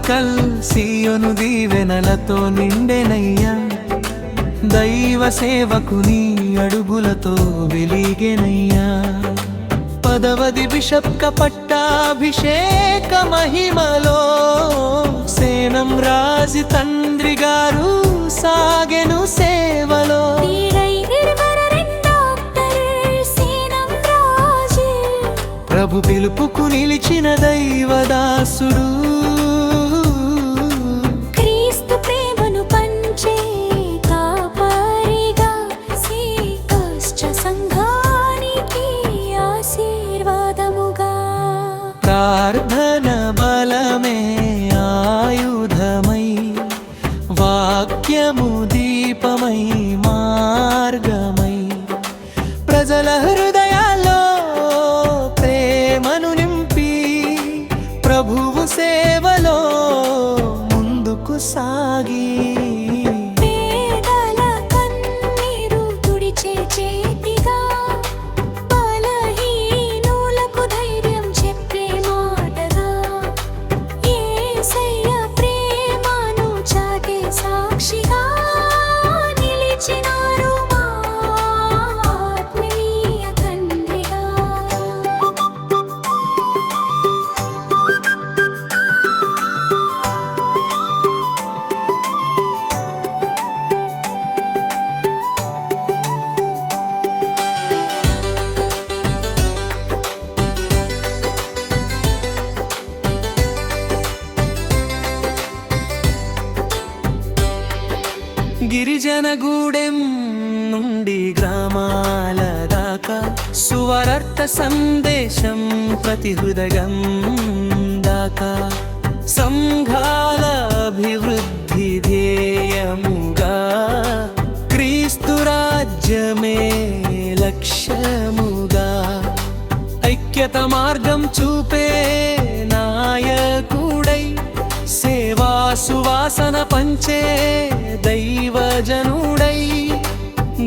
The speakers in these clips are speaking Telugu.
నూకల్ సీయోను దీవెనలతో నిండెనయ్యా, దైవ సేవకుని అడుగులతో వెలిగెనయ్యా. 10వ బిషప్ పట్టాభిషేక మహిమలో సేనం రాజు తండ్రి గారు సాగెను సేవలో. ప్రభు పిలుపుకు నిలిచిన దైవదాసుడు, క్రీస్తు ప్రేమను పంచే కాపరిగా శ్రీకష్ట సంఘానికి ఆశీర్వాదముగా. ప్రార్థన బలమే ఆయుధమై, వాక్యము దీపమై మార్గమై, ప్రజల హృదయాల్లో ప్రేమను నింపి ప్రభువు సేవలో ముందుకు సాగి. పేదల కన్నీరు తుడిచే చేతిగా, బలహీనులకు ధైర్యం చెప్పే మాటగా, యేసయ్య ప్రేమను చాటే సాక్షిగా నిలిచినారు మా ఆత్మీయ తండ్రిగా. గిరిజన గూడెం నుండి గ్రామాల దాకా సువార్త సందేశం ప్రతి హృదయం దాకా, సంఘాల అభివృద్ధి ధ్యేయముగా, క్రీస్తు రాజ్యమే లక్ష్యముగా, ఐక్యత మార్గం చూపే నాయకుడై, సేవా సువాసన పంచే దైవజనుడై,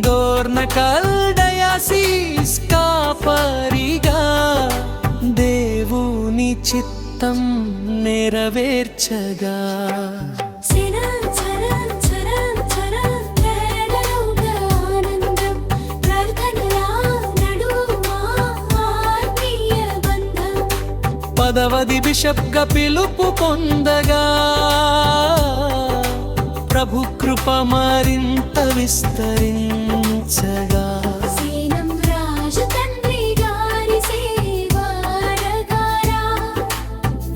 దోర్నకల్ డయాసిస్ కాపరిగా దేవుని చిత్తం నెరవేర్చగా. పదవది బిషప్ గా పిలుపు పొందగా, ప్రభు కృప మరింత విస్తరించగా. సేనం రాజు తండ్రి గారి సేవరగారా,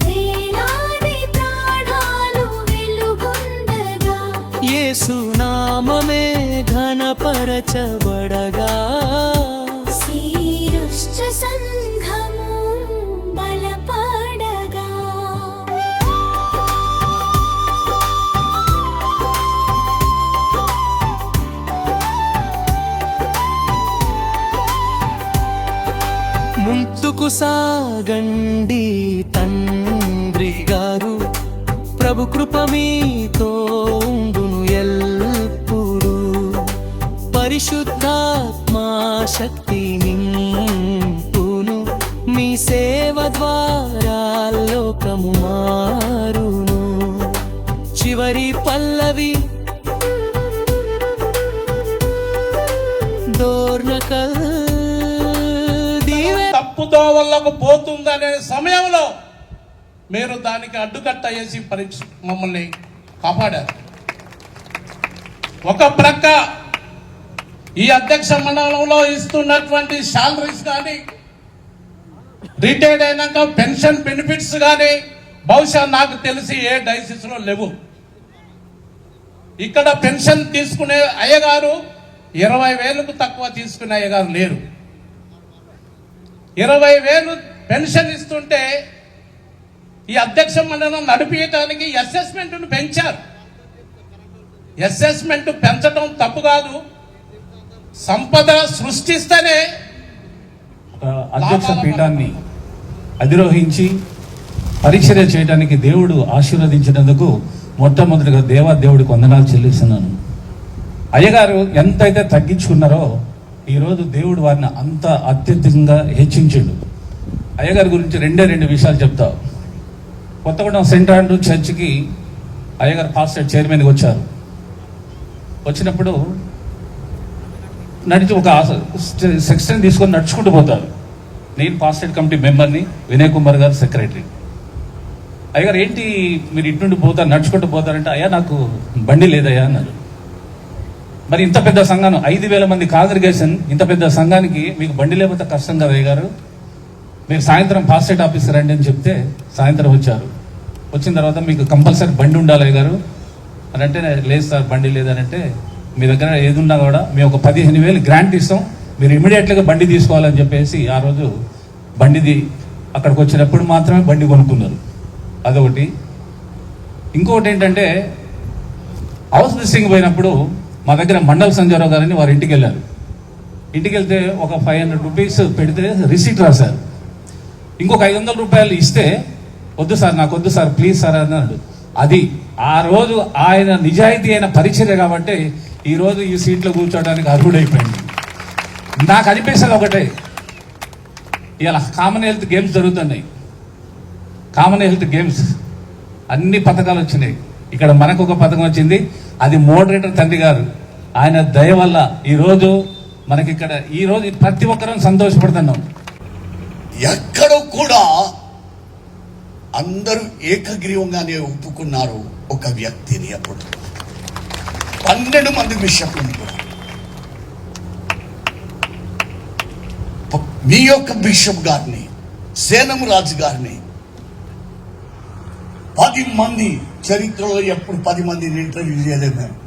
వేలాది ప్రాణాలు వెలుగొందగా, యేసు నామమే ఘనపరచబడగా. శ్రీకష్ట సంఘము బలపడగా. ముందుకు సాగండి తండ్రి గారు, ప్రభు కృప మీతో ఉండును ఎల్లప్పుడూ, పరిశుద్ధాత్మా శక్తి నింపును, మీ సేవ ద్వారా లోకము మారును. చివరి పల్లవి దోర్నకల్ తప్పుదో వల్లకు పోతుందనే సమయంలో మీరు దానికి అడ్డుకట్ట వేసి మమ్మల్ని కాపాడారు. ఒక ప్రక్క ఈ అధ్యక్ష మండలంలో ఇస్తున్నటువంటి శాలరీస్ కానీ, రిటైర్డ్ అయినాక పెన్షన్ బెనిఫిట్స్ కానీ బహుశా నాకు తెలిసి ఏ డైసిస్లో లేవు. ఇక్కడ పెన్షన్ తీసుకునే అయ్యగారు 20,000కు తక్కువ తీసుకునే అయ్యగారు లేరు. 20,000 పెన్షన్ ఇస్తుంటే ఈ అధ్యక్ష మండలం నడిపించడానికి అసెస్మెంట్ను పెంచారు. అసెస్మెంట్ పెంచడం తప్పు కాదు, సంపద సృష్టిస్తేనే. అధ్యక్ష పీఠాన్ని అధిరోహించి పరిచర్య చేయడానికి దేవుడు ఆశీర్వదించినందుకు మొట్టమొదటిగా దేవుడికి వందనాలు చెల్లిస్తున్నాను. అయ్యగారు ఎంతైతే తగ్గించుకున్నారో ఈరోజు దేవుడు వారిని అంత అత్యధికంగా హెచ్చించాడు. అయ్యగారి గురించి రెండే విషయాలు చెప్తా. కొత్తగూడెం సెంట్ ఆండ్రూ చర్చికి అయ్యగారు పాస్టర్ చైర్మన్గా వచ్చారు. వచ్చినప్పుడు నడిచి ఒక సెక్షన్ తీసుకొని నడుచుకుంటూ పోతారు. నేను పాస్టర్ కమిటీ మెంబర్ని, వినయ్ కుమార్ గారు సెక్రటరీ. అయ్యగారు ఏంటి మీరు ఇటు నుండి పోతారు, నడుచుకుంటూ పోతారంటే, అయ్యా నాకు బండి లేదయ్యా అన్నారు. మరి ఇంత పెద్ద సంఘం 5,000 మంది కాంగ్రిగేషన్, ఇంత పెద్ద సంఘానికి మీకు బండి లేకపోతే కష్టం కదా అయ్యగారు, మీరు సాయంత్రం పాస్టేట్ ఆఫీస్ రండి అని చెప్తే సాయంత్రం వచ్చారు. వచ్చిన తర్వాత మీకు కంపల్సరీ బండి ఉండాలి అయ్యగారు అని అంటే, లేదు సార్ బండి లేదనంటే, మీ దగ్గర ఏది ఉన్నా కూడా మేము ఒక 15,000 గ్రాంట్ ఇస్తాం, మీరు ఇమీడియట్గా బండి తీసుకోవాలని చెప్పేసి ఆ రోజు బండిది అక్కడికి వచ్చినప్పుడు మాత్రమే బండి కొనుక్కున్నారు. అదొకటి. ఇంకొకటి ఏంటంటే, హౌస్ లిస్టింగ్ పోయినప్పుడు మా దగ్గర మండల సంజయరావు గారిని వారి ఇంటికి వెళ్ళారు. ఇంటికి వెళ్తే ఒక 500 రూపీస్ పెడితే రిసీట్ రాశారు. ఇంకొక 500 రూపాయలు ఇస్తే, వద్దు సార్ నాకు వద్దు సార్ ప్లీజ్ సార్ అన్నాడు. అది ఆ రోజు ఆయన నిజాయితీ అయిన పరిచర్య కాబట్టి ఈరోజు ఈ సీట్లో కూర్చోడానికి అర్హుడైపోయింది. నాకు అనిపిస్తుంది ఒకటే, ఇలా కామన్వెల్త్ గేమ్స్ జరుగుతున్నాయి. కామన్వెల్త్ గేమ్స్ అన్ని పథకాలు వచ్చినాయి. ఇక్కడ మనకు ఒక పథకం వచ్చింది, అది మోడరేటర్ తండ్రి గారు. ఆయన దయ వల్ల ఈరోజు మనకి ఇక్కడ ఈరోజు ప్రతి ఒక్కరం సంతోషపడుతున్నాం. ఎక్కడో కూడా అందరూ ఏకగ్రీవంగానే ఒప్పుకున్నారు ఒక వ్యక్తిని. అప్పుడు 12 మంది బిషప్లను కూడా, మీ యొక్క బిషప్ గారిని, సేనం రాజు గారిని, 10 మంది చరిత్రలో ఎప్పుడు 10 మందిని ఇంటర్వ్యూ చేయలేదు మేము.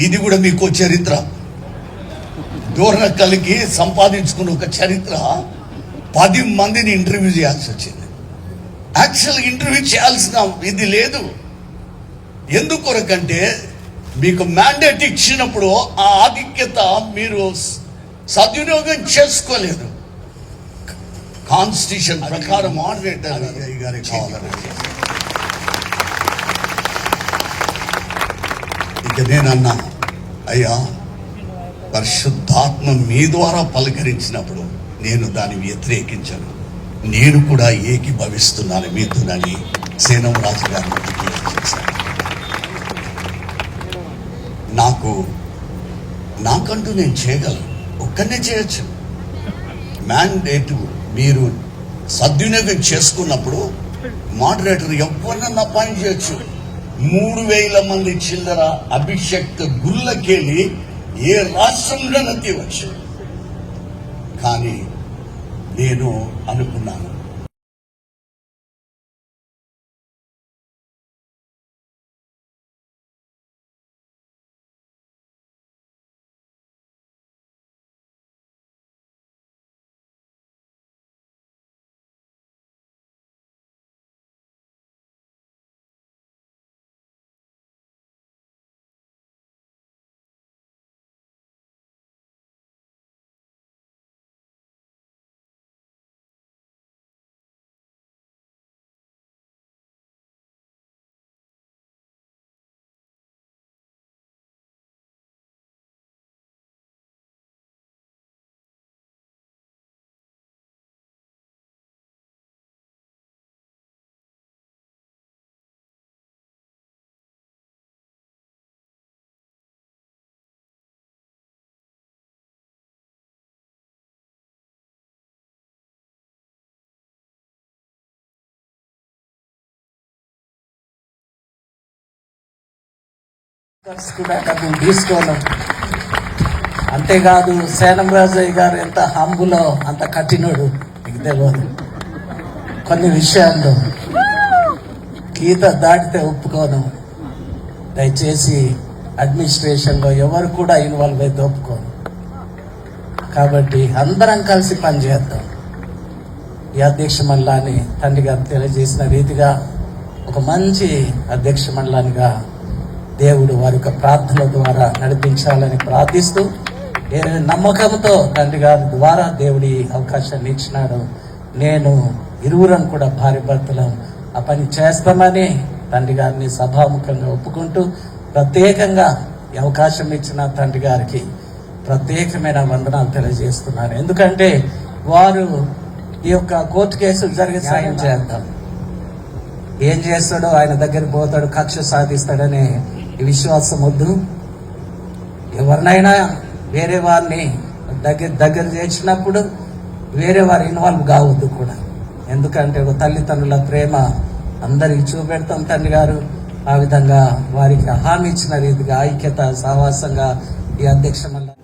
ఇది కూడా మీకు చరిత్ర, దూరనక్కలికి సంపాదించుకున్న ఒక చరిత్ర. 10 మందిని ఇంటర్వ్యూ చేయాల్సి వచ్చింది. యాక్చువల్ ఇంటర్వ్యూ చేయాల్సిన ఇది లేదు. ఎందుకొరకంటే మీకు మ్యాండేట్ ఇచ్చినప్పుడు ఆ ఆధిక్యత మీరు సద్వినియోగం చేసుకోలేదు. కాన్స్టిట్యూషన్ ప్రకారం మోడరేటర్ గారికి కావాలని. ఇక నేనన్నా, అయ్యా పరిశుద్ధాత్మ మీ ద్వారా పలకరించినప్పుడు నేను దాన్ని వ్యతిరేకించాను, నేను కూడా ఏకీభవిస్తున్నాను మీతోనని సేనం రాజు గారిని చేశాను. నాకంటూ నేను చేయగలను, ఒక్కనే చేయొచ్చు. మ్యాండేట్ మీరు సద్వినియోగం చేసుకున్నప్పుడు మోడరేటర్ ఎవరినన్నా అపాయింట్ చేయొచ్చు. 3,000 మంది చిల్లర అభిషక్త గుళ్ళకెళ్ళి ఏ రాష్ట్రంలోనే తీవచ్చు. కానీ నేను అనుకున్నాను, కూడా డబ్బులు తీసుకోను. అంతేకాదు సేనం రాజయ్య గారు ఎంత హంబులో అంత కఠినుడు మీకు తెలియదు. కొన్ని విషయాల్లో గీత దాటితే ఒప్పుకోను. దయచేసి అడ్మినిస్ట్రేషన్లో ఎవరు కూడా ఇన్వాల్వ్ అయితే ఒప్పుకోను. కాబట్టి అందరం కలిసి పనిచేద్దాం. ఈ అధ్యక్ష మండలాన్ని తండ్రి గారు తెలియజేసిన రీతిగా ఒక మంచి అధ్యక్ష మండలానిగా దేవుడు వారి యొక్క ప్రార్థనల ద్వారా నడిపించాలని ప్రార్థిస్తూ, నమ్మకంతో తండ్రి గారి ద్వారా దేవుడి అవకాశాన్ని ఇచ్చినాడు. నేను ఇరువురం కూడా భార్య భర్తలు ఆ పని చేస్తామని తండ్రి గారిని సభాముఖంగా ఒప్పుకుంటూ, ప్రత్యేకంగా ఈ అవకాశం ఇచ్చిన తండ్రి గారికి ప్రత్యేకమైన వందనాలు తెలియజేస్తున్నాను. ఎందుకంటే వారు ఈ యొక్క కోర్టు కేసులు జరిగే సాయం చేద్దాం. ఏం చేస్తాడో ఆయన దగ్గరికి పోతాడు, కక్ష సాధిస్తాడనే ఈ విశ్వాసం వద్దు. ఎవరినైనా వేరే వారిని దగ్గర చేర్చినప్పుడు వేరే వారు ఇన్వాల్వ్ కావద్దు కూడా. ఎందుకంటే ఒక తల్లిదండ్రుల ప్రేమ అందరికి చూపెడతాం. తండ్రి గారు ఆ విధంగా వారికి హామీ ఇచ్చిన రీతిగా ఐక్యత సహవాసంగా ఈ అధ్యక్ష మండలి